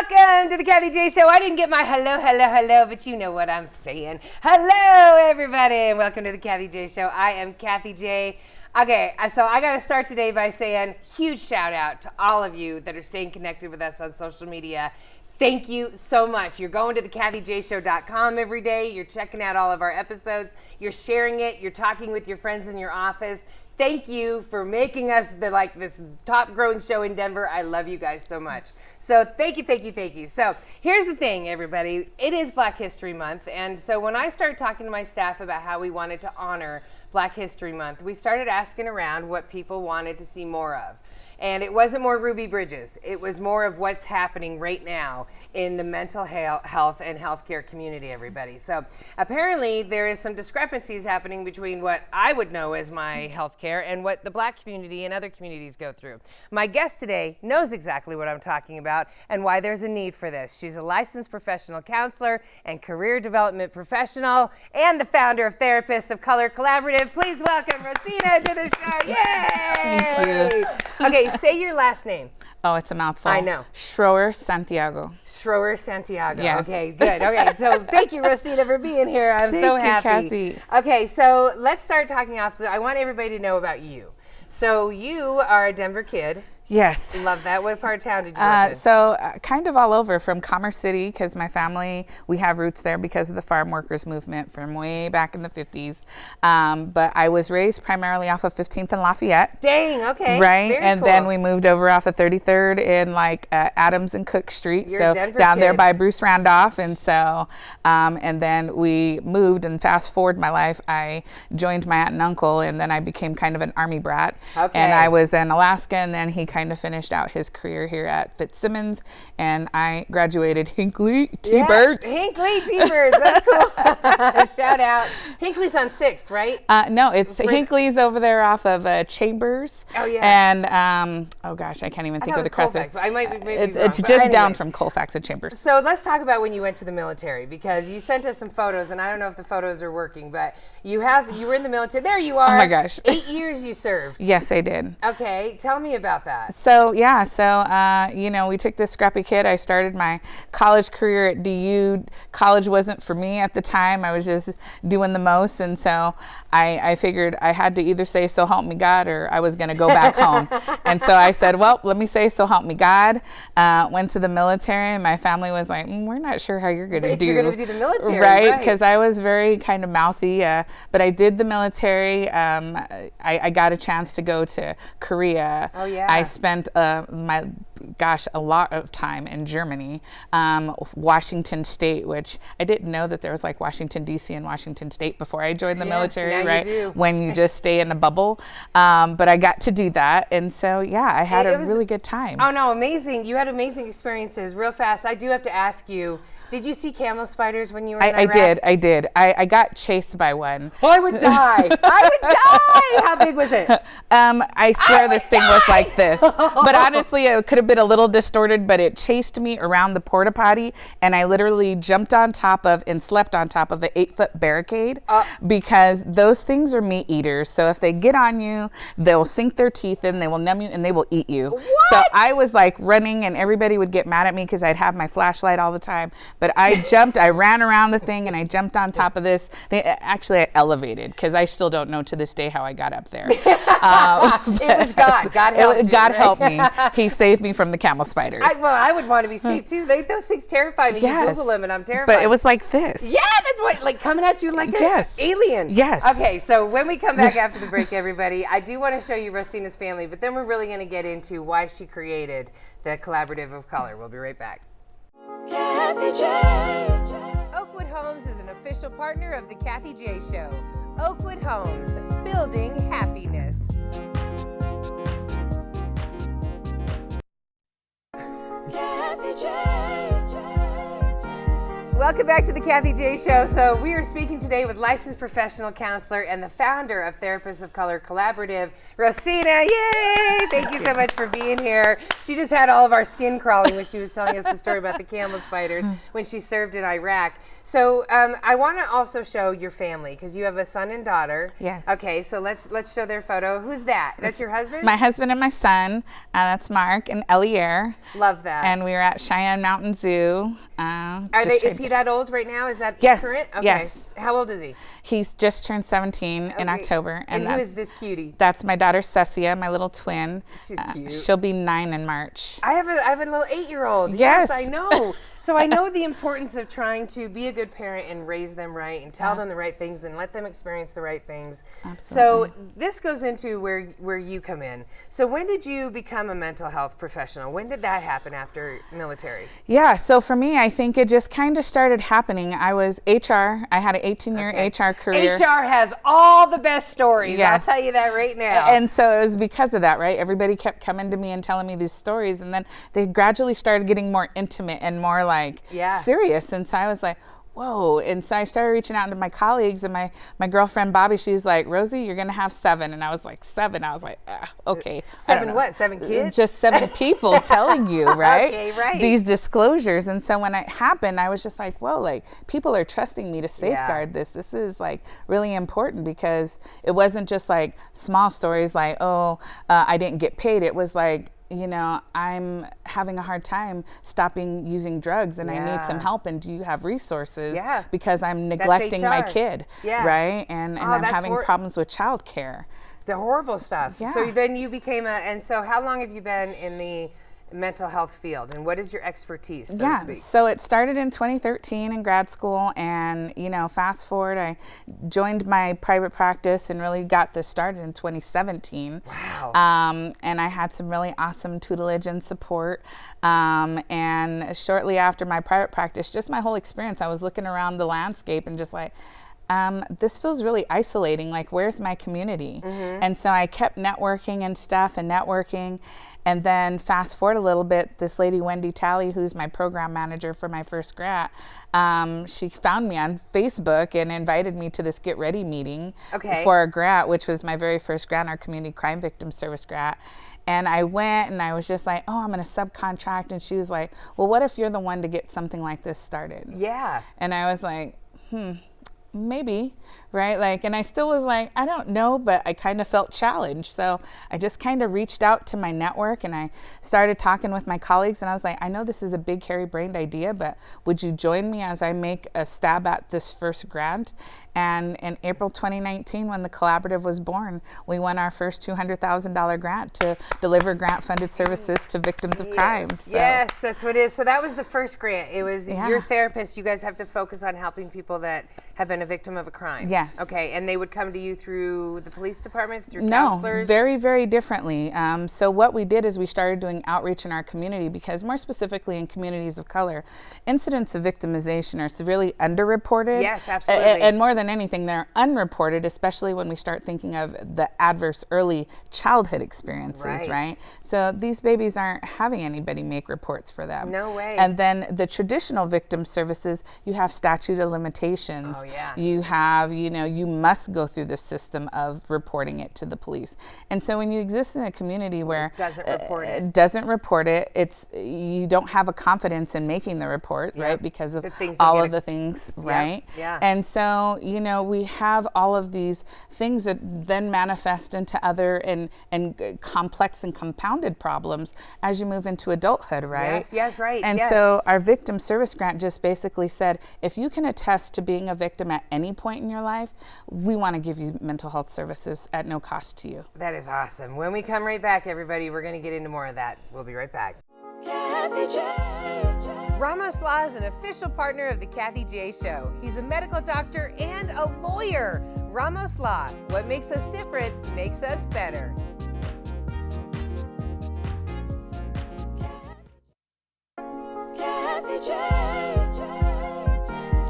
Welcome to the Kathy J Show. I didn't get my hello, but you know what I'm saying. Hello, everybody, and welcome to the Kathy J Show. I am Kathy J. Okay, so I got to start today by saying huge shout out to all of you that are staying connected with us on social media. Thank you so much. You're going to thekathyjshow.com every day. You're checking out all of our episodes. You're sharing it. You're talking with your friends in your office. Thank you for making us this top growing show in Denver. I love you guys so much. So thank you. So here's the thing, everybody. It is Black History Month. And so when I started talking to my staff about how we wanted to honor Black History Month, we started asking around what people wanted to see more of. And it wasn't more Ruby Bridges. It was more of what's happening right now in the mental health and healthcare community, everybody. So apparently there is some discrepancies happening between what I would know as my healthcare and what the Black community and other communities go through. My guest today knows exactly what I'm talking about and why there's a need for this. She's a licensed professional counselor and career development professional and the founder of Therapists of Color Collaborative. Please welcome Rossina to the show. Yay! Thank you. Okay, say your last name. Oh, it's a mouthful. I know. Schroeer-Santiago. Schroeer-Santiago. Yes. Okay, good. Okay, so thank you, Rosina, for being here. I'm so happy. Thank you, Kathy. Okay, so let's start talking off. I want everybody to know about you. So you are a Denver kid. Yes. Love that. What part of town did you live in? So kind of all over, from Commerce City, because my family, we have roots there because of the farm workers movement from way back in the 50s. But I was raised primarily off of 15th and Lafayette. Dang, okay. Right. Very and cool. then we moved over off of 33rd in Adams and Cook Street. You're a so Denver down there kid. by Bruce Randolph. And so, and then we moved, and fast forward my life, I joined my aunt and uncle, and then I became kind of an Army brat. Okay. And I was in Alaska, and then he kind of finished out his career here at Fitzsimmons, and I graduated Hinckley T-Birds. Yeah, Hinckley T-Birds. That's cool. Shout out. Hinckley's on 6th, right? No, it's Hinckley's over there off of Chambers. Oh, yeah. And, oh gosh, I can't even think of the crossing. I might be maybe It's wrong, just but down anyways. from Colfax and Chambers. So let's talk about when you went to the military, because you sent us some photos, and I don't know if the photos are working, but you were in the military. There you are. Oh my gosh. 8 years you served. Yes, I did. Okay, tell me about that. So we took this scrappy kid. I started my college career at DU. College wasn't for me at the time. I was just doing the most, and so I figured I had to either say "so help me God" or I was going to go back home. And so I said, well, let me say "so help me God." Went to the military, and my family was like, we're not sure how you're going to do. You're going to do the military, right? Because I was very kind of mouthy, but I did the military. I got a chance to go to Korea. Oh yeah. I spent a lot of time in Germany, Washington State, which I didn't know that there was like Washington DC and Washington State before I joined the military, now right? You do. When you just stay in a bubble. But I got to do that. And so, yeah, I had a really good time. Oh no, amazing. You had amazing experiences. Real fast, I do have to ask you, did you see camel spiders when you were in Iraq? I did. I got chased by one. Oh, I would die. I would die. How big was it? I swear this thing was like this. But honestly, it could have been a little distorted, but it chased me around the porta potty, and I literally jumped on top of and slept on top of an 8-foot barricade because those things are meat eaters. So if they get on you, they'll sink their teeth in, they will numb you, and they will eat you. What? So I was like running, and everybody would get mad at me because I'd have my flashlight all the time. But I ran around the thing, and I jumped on top of this. Actually, I elevated, because I still don't know to this day how I got up there. It was God. God helped you. God helped me. He saved me from the camel spider. I would want to be safe too. Those things terrify me. Yes. You Google them, and I'm terrified. But it was like this. Yeah, that's what, like coming at you like an alien. Yes. Okay, so when we come back after the break, everybody, I do want to show you Rossina's family, but then we're really going to get into why she created the Collaborative of Color. We'll be right back. Kathy J. Oakwood Homes is an official partner of the Kathy J Show. Oakwood Homes, building happiness. Kathy J. Welcome back to the Kathy J Show. So we are speaking today with licensed professional counselor and the founder of Therapists of Color Collaborative, Rossina. Yay! Thank you so much for being here. She just had all of our skin crawling when she was telling us the story about the camel spiders when she served in Iraq. So I want to also show your family because you have a son and daughter. Yes. Okay, so let's show their photo. Who's that? That's your husband? My husband and my son. That's Mark and Elier. Love that. And we were at Cheyenne Mountain Zoo. Is he that old right now? Is that Yes, current? Okay. yes. How old is he? He's just turned 17 in October. And who is this cutie? That's my daughter Cecia, my little twin. She's cute. She'll be 9 in March. I have a little 8-year-old. Yes. I know. So I know the importance of trying to be a good parent and raise them right and tell them the right things and let them experience the right things. Absolutely. So this goes into where you come in. So when did you become a mental health professional? When did that happen after military? Yeah, so for me, I think it just kind of started happening. I was HR. I had an 18-year HR career. HR has all the best stories. Yes. I'll tell you that right now. And so it was because of that, right? Everybody kept coming to me and telling me these stories, and then they gradually started getting more intimate and more like serious. And so I was like, whoa. And so I started reaching out to my colleagues, and my girlfriend Bobby, she's like, Rosie, you're gonna have 7. And I was like, 7? I was like, okay. 7 what? 7 kids? Just 7 people telling you, right? Okay, right. These disclosures. And so when it happened, I was just like, whoa, like people are trusting me to safeguard this. This is like really important, because it wasn't just like small stories like, I didn't get paid. It was like, I'm having a hard time stopping using drugs, and I need some help, and do you have resources? Because I'm neglecting my kid, right? And I'm having problems with childcare. The horrible stuff. So then you became and so how long have you been in the mental health field, and what is your expertise, so to speak? So it started in 2013 in grad school, and fast forward, I joined my private practice and really got this started in 2017. Wow. And I had some really awesome tutelage and support. And shortly after my private practice, just my whole experience, I was looking around the landscape and just like, this feels really isolating. Like, where's my community? And so I kept networking and stuff and networking. And then fast forward a little bit, this lady, Wendy Talley, who's my program manager for my first grat, she found me on Facebook and invited me to this Get Ready meeting for a grat, which was my very first grat, our Community Crime Victim Service grat. And I went, and I was just like, I'm going to subcontract. And she was like, well, what if you're the one to get something like this started? Yeah. And I was like, maybe, right? Like, and I still was like, I don't know, but I kind of felt challenged. So I just kind of reached out to my network, and I started talking with my colleagues, and I was like, I know this is a big, hairy-brained idea, but would you join me as I make a stab at this first grant? And in April 2019, when the collaborative was born, we won our first $200,000 grant to deliver grant-funded services to victims of crime. So. Yes, that's what it is. So that was the first grant. It was your therapist. You guys have to focus on helping people that have been a victim of a crime. Yes. Okay, and they would come to you through the police departments, through counselors? No, very, very differently. So what we did is we started doing outreach in our community, because more specifically in communities of color, incidents of victimization are severely underreported. Yes, absolutely. And more than anything, they're unreported, especially when we start thinking of the adverse early childhood experiences, right? So these babies aren't having anybody make reports for them. No way. And then the traditional victim services, you have statute of limitations. Oh, yeah. You have, you must go through the system of reporting it to the police. And so when you exist in a community where it doesn't report it, it's you don't have a confidence in making the report, right? Because of the all of the things, right? Yeah. And so, we have all of these things that then manifest into other and complex and compounded problems as you move into adulthood, right? Yes, right. And so our victim service grant just basically said, if you can attest to being a victim at any point in your life, we want to give you mental health services at no cost to you. That is awesome. When we come right back, everybody, we're going to get into more of that. We'll be right back. Kathy J. Ramos Law is an official partner of the Kathy J Show. He's a medical doctor and a lawyer. Ramos Law, what makes us different makes us better. Kathy J.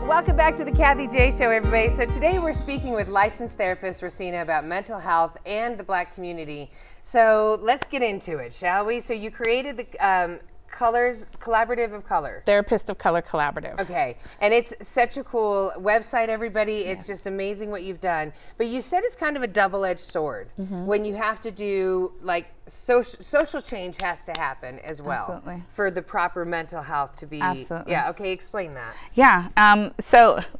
Welcome back to the Kathy J Show, everybody. So today we're speaking with licensed therapist Rossina about mental health and the Black community. So let's get into it, shall we? So you created the Collaborative of Color. Therapist of Color Collaborative. Okay. And it's such a cool website, everybody. It's just amazing what you've done. But you said it's kind of a double-edged sword when you have to do, like, social change has to happen as well for the proper mental health to be. Absolutely. Yeah. Okay. Explain that. Yeah.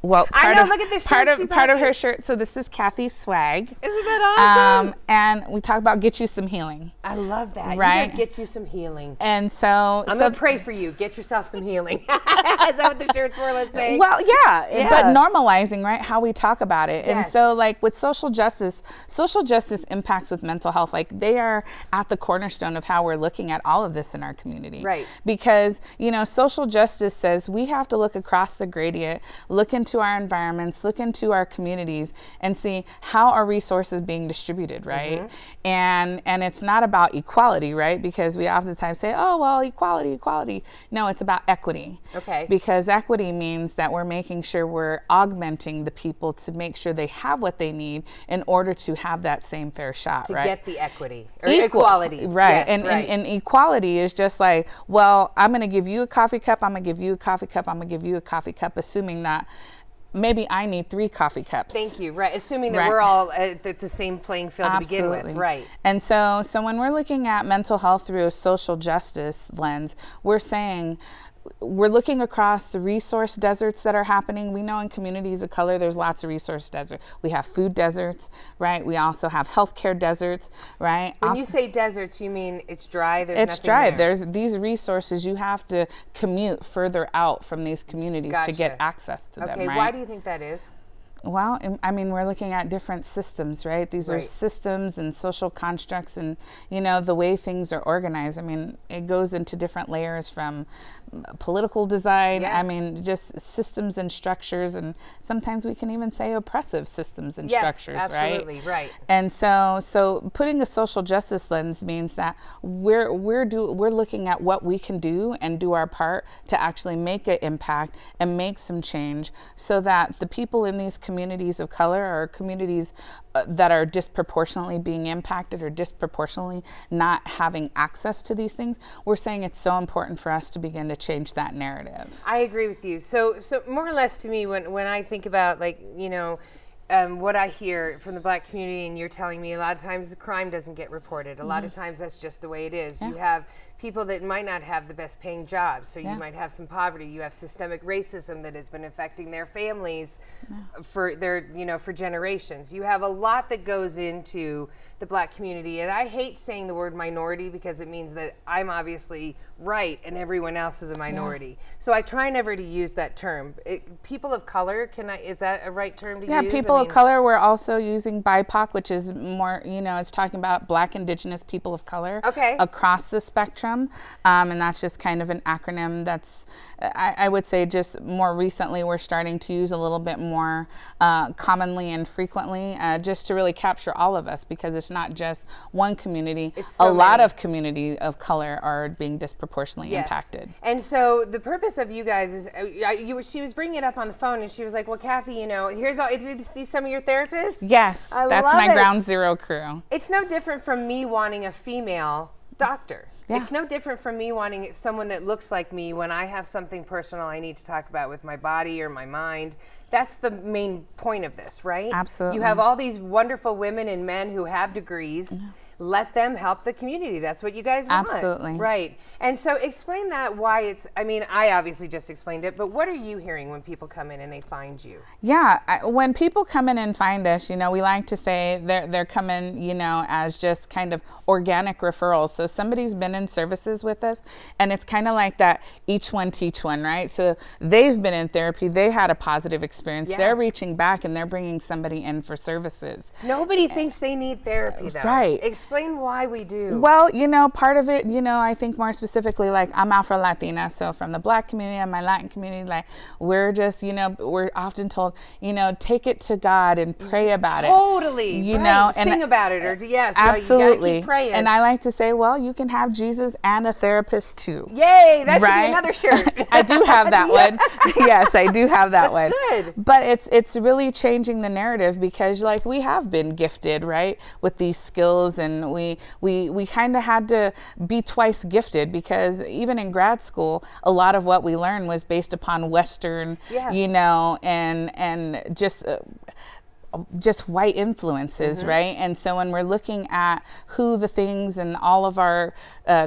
Well, I know. Look at this shirt. Part of her shirt. So this is Kathy's swag. Isn't that awesome? And we talk about get you some healing. I love that. Right. You get you some healing. And so I'm gonna pray for you. Get yourself some healing. Is that what the shirt's for? Let's say. Well, yeah. But normalizing, right? How we talk about it. Yes. And so, like with social justice impacts with mental health. Like they are at the cornerstone of how we're looking at all of this in our community. Right. Because, social justice says we have to look across the gradient, look into our environments, look into our communities and see how are resources being distributed, right? And it's not about equality, right? Because we oftentimes say, oh, well, equality. No, it's about equity. Okay. Because equity means that we're making sure we're augmenting the people to make sure they have what they need in order to have that same fair shot, to right? get the equity or equality. Right. Yes, and equality is just like, well, I'm going to give you a coffee cup, I'm going to give you a coffee cup, I'm going to give you a coffee cup, assuming that maybe I need 3 coffee cups. Thank you. Right. Assuming that we're all at the same playing field to begin with. Right. And so when we're looking at mental health through a social justice lens, we're saying, we're looking across the resource deserts that are happening. We know in communities of color, there's lots of resource deserts. We have food deserts, right? We also have healthcare deserts, right? When you say deserts, you mean it's dry? There's it's nothing dry. there. There's these resources. You have to commute further out from these communities to get access to them, Okay, right? why do you think that is? Well, I mean, we're looking at different systems, right? These are systems and social constructs and, the way things are organized. I mean, it goes into different layers from political design. Yes. I mean, just systems and structures. And sometimes we can even say oppressive systems and structures, right? Absolutely, right. And so putting a social justice lens means that we're looking at what we can do and do our part to actually make an impact and make some change so that the people in these communities of color or communities that are disproportionately being impacted or disproportionately not having access to these things, we're saying it's so important for us to begin to change that narrative. I agree with you. So more or less to me, when I think about what I hear from the Black community, and you're telling me a lot of times the crime doesn't get reported. A lot of times that's just the way it is. You have people that might not have the best paying jobs, so you might have some poverty. You have systemic racism that has been affecting their families for for generations. You have a lot that goes into the Black community, and I hate saying the word minority because it means that I'm obviously right and everyone else is a minority. So I try never to use that term. People of color, is that a right term to use? Yeah, people of color. We're also using BIPOC, which is more, it's talking about Black, Indigenous people of color across the spectrum. And that's just kind of an acronym that's, I would say just more recently we're starting to use a little bit more commonly and frequently just to really capture all of us, because it's not just one community. It's so a lot of community of color are being disproportionately impacted. And so the purpose of you guys is, she was bringing it up on the phone and she was like, well, Kathy, here's all, did you see some of your therapists? Yes, that's my ground zero crew. It's no different from me wanting a female doctor. Yeah. It's no different from me wanting someone that looks like me when I have something personal I need to talk about with my body or my mind. That's the main point of this, right? Absolutely. You have all these wonderful women and men who have degrees. Let them help the community. That's what you guys want. Absolutely. Right. And so explain that, why I obviously just explained it, but what are you hearing when people come in and they find you? Yeah, when people come in and find us, we like to say they're coming, as just kind of organic referrals. So somebody's been in services with us, and it's kind of like that each one teach one, right? So they've been in therapy, they had a positive experience, they're reaching back and they're bringing somebody in for services. Nobody thinks they need therapy though. Right. Explain why we do. Well, part of it, I think more specifically, like I'm Afro-Latina, so from the Black community and my Latin community, like we're just, we're often told, take it to God and pray about it. Totally. And sing about it, or absolutely. You gotta keep praying. And I like to say, well, you can have Jesus and a therapist too. Yay, that should be another shirt. I do have that one. Yes, I do have that one. Good. But it's really changing the narrative, because like we have been gifted, right, with these skills and and we kind of had to be twice gifted, because even in grad school, a lot of what we learned was based upon Western, and just white influences, right? And so when we're looking at who the things and all of our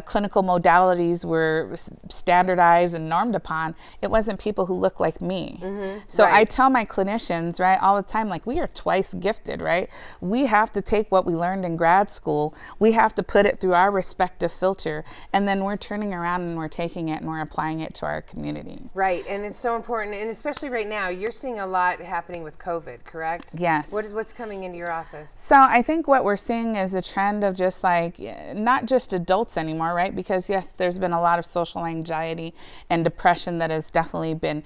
clinical modalities were standardized and normed upon, it wasn't people who look like me. So I tell my clinicians, right, all the time, like, we are twice gifted, right? We have to take what we learned in grad school, we have to put it through our respective filter, and then we're turning around and we're taking it and we're applying it to our community. Right, and it's so important, and especially right now, you're seeing a lot happening with COVID, correct? Yes. What's coming into your office? So I think what we're seeing is a trend of just like, not just adults anymore, right? Because yes, there's been a lot of social anxiety and depression that has definitely been,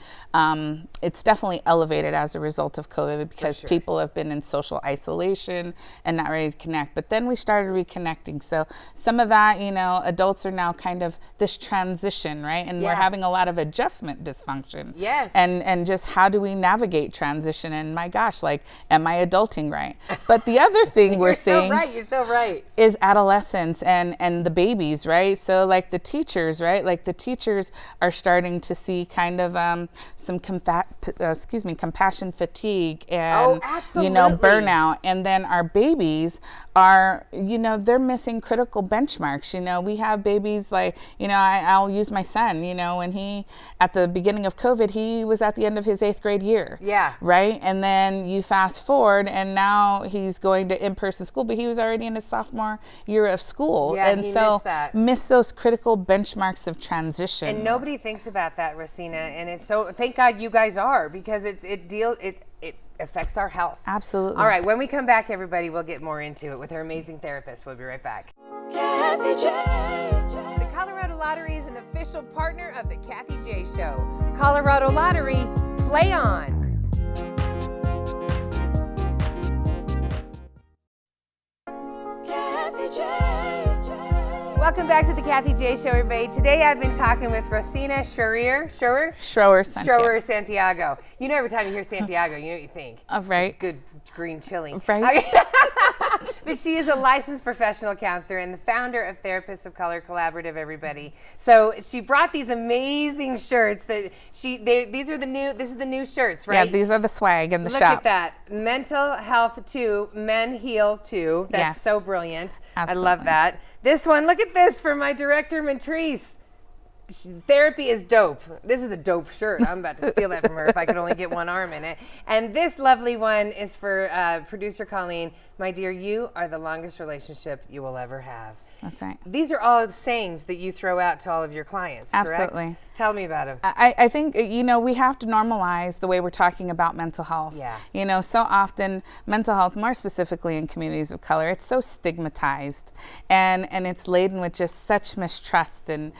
it's definitely elevated as a result of COVID, because people have been in social isolation and not ready to connect. But then we started reconnecting. So some of that, adults are now kind of this transition, right? And we're having a lot of adjustment dysfunction. Yes. And just how do we navigate transition? And my gosh, like, am I adulting right? But the other thing we're seeing you're so right, is adolescents and the babies, right? So like the teachers, right? Like the teachers are starting to see kind of some compassion fatigue and burnout. And then our babies are, they're missing critical benchmarks. We have babies like, I'll use my son, when he, at the beginning of COVID, he was at the end of his 8th grade year. Yeah. Right? And then you fast forward and now he's going to in-person school, but he was already in his sophomore year of school. Yeah, and he so missed those critical benchmarks of transition. And nobody thinks about that, Rossina. And it's so, thank God you guys are, because it affects our health. Absolutely. All right, when we come back, everybody, we'll get more into it with our amazing therapist. We'll be right back. Kathy J. The Colorado Lottery is an official partner of the Kathy J Show. Colorado Lottery, play on. Welcome back to the Kathy J Show, everybody. Today I've been talking with Rossina Schroeer-Santiago. Every time you hear Santiago, you know what you think. Right. Good green chili. Right. But she is a licensed professional counselor and the founder of Therapists of Color Collaborative, everybody. So she brought these amazing shirts that this is the new shirts, right? Yeah, these are the swag in the shop. Look at that. Mental health too, men heal too. That's so brilliant. Absolutely. I love that. This one, look at this for my director, Matrice. Therapy is dope. This is a dope shirt. I'm about to steal that from her if I could only get one arm in it. And this lovely one is for producer Colleen. My dear, you are the longest relationship you will ever have. That's right. These are all things that you throw out to all of your clients, correct? Absolutely. Tell me about them. I think, we have to normalize the way we're talking about mental health. Yeah. So often mental health, more specifically in communities of color, it's so stigmatized and it's laden with just such mistrust and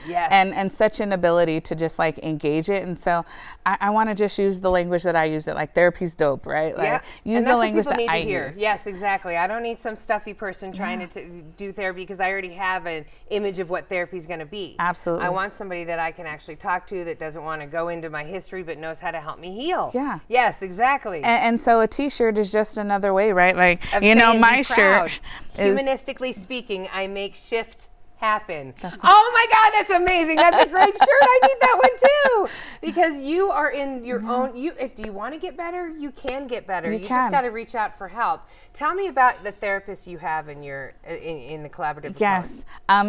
such inability to just like engage it. And so I want to just use the language that I use, it like therapy's dope, right? Like, use the language that I use. Yes, exactly. I don't need some stuffy person trying to do therapy, because I already have an image of what therapy is going to be. Absolutely. I want somebody that I can actually talk to that doesn't want to go into my history but knows how to help me heal. Yeah. Yes, exactly. And so a t-shirt is just another way, right? Like, my shirt is, humanistically speaking, I make shift happen. Oh my God, that's amazing. That's a great shirt. I need that one too. Because you are in your own, if you want to get better, you can get better. You just got to reach out for help. Tell me about the therapists you have in your in the collaborative. Yes.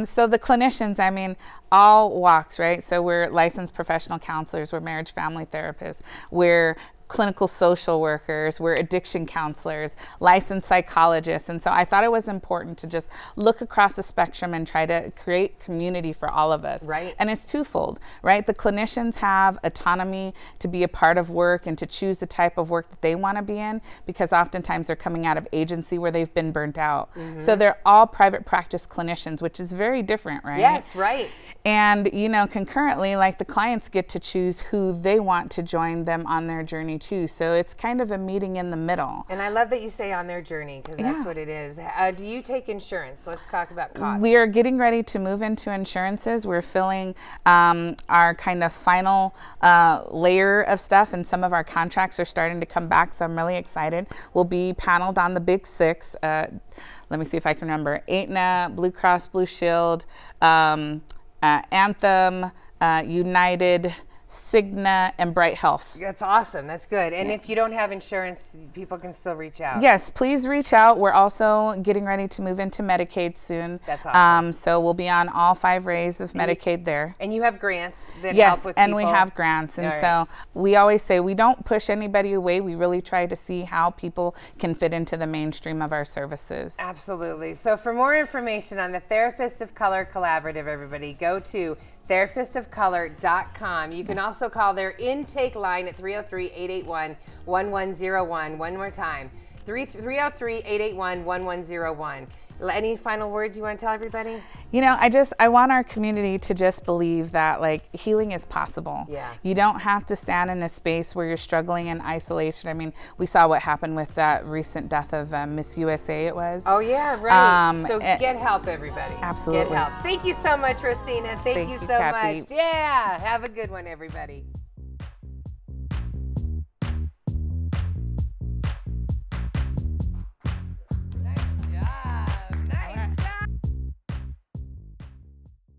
So the clinicians, all walks, right? So we're licensed professional counselors, we're marriage family therapists, we're clinical social workers, we're addiction counselors, licensed psychologists. And so I thought it was important to just look across the spectrum and try to create community for all of us. Right. And it's twofold, right? The clinicians have autonomy to be a part of work and to choose the type of work that they want to be in, because oftentimes they're coming out of agency where they've been burnt out. So they're all private practice clinicians, which is very different, right? Yes, right. And, concurrently, like, the clients get to choose who they want to join them on their journey too. So it's kind of a meeting in the middle. And I love that you say on their journey, because that's what it is. Do you take insurance? Let's talk about cost. We are getting ready to move into insurances. We're filling our kind of final layer of stuff, and some of our contracts are starting to come back, so I'm really excited. We'll be paneled on the big six. Let me see if I can remember. Aetna, Blue Cross Blue Shield, Anthem, United, Cigna, and Bright Health. That's awesome. That's good. And if you don't have insurance, people can still reach out. Yes, please reach out. We're also getting ready to move into Medicaid soon. That's awesome. So we'll be on all 5 rays of Medicaid there. And you have grants that Yes, help with and people. we have grants. And so we always say we don't push anybody away. We really try to see how people can fit into the mainstream of our services. Absolutely. So for more information on the Therapist of Color Collaborative, everybody, go to therapistofcolor.com. You can also call their intake line at 303-881-1101. One more time, 303-881-1101. Any final words you want to tell everybody? You know, I want our community to just believe that like healing is possible. Yeah. You don't have to stand in a space where you're struggling in isolation. I mean, we saw what happened with that recent death of Miss USA, it was. Oh yeah, right. So get help, everybody. Absolutely. Get help. Thank you so much, Rossina. Thank you so Kathy. much. Yeah. Have a good one, everybody.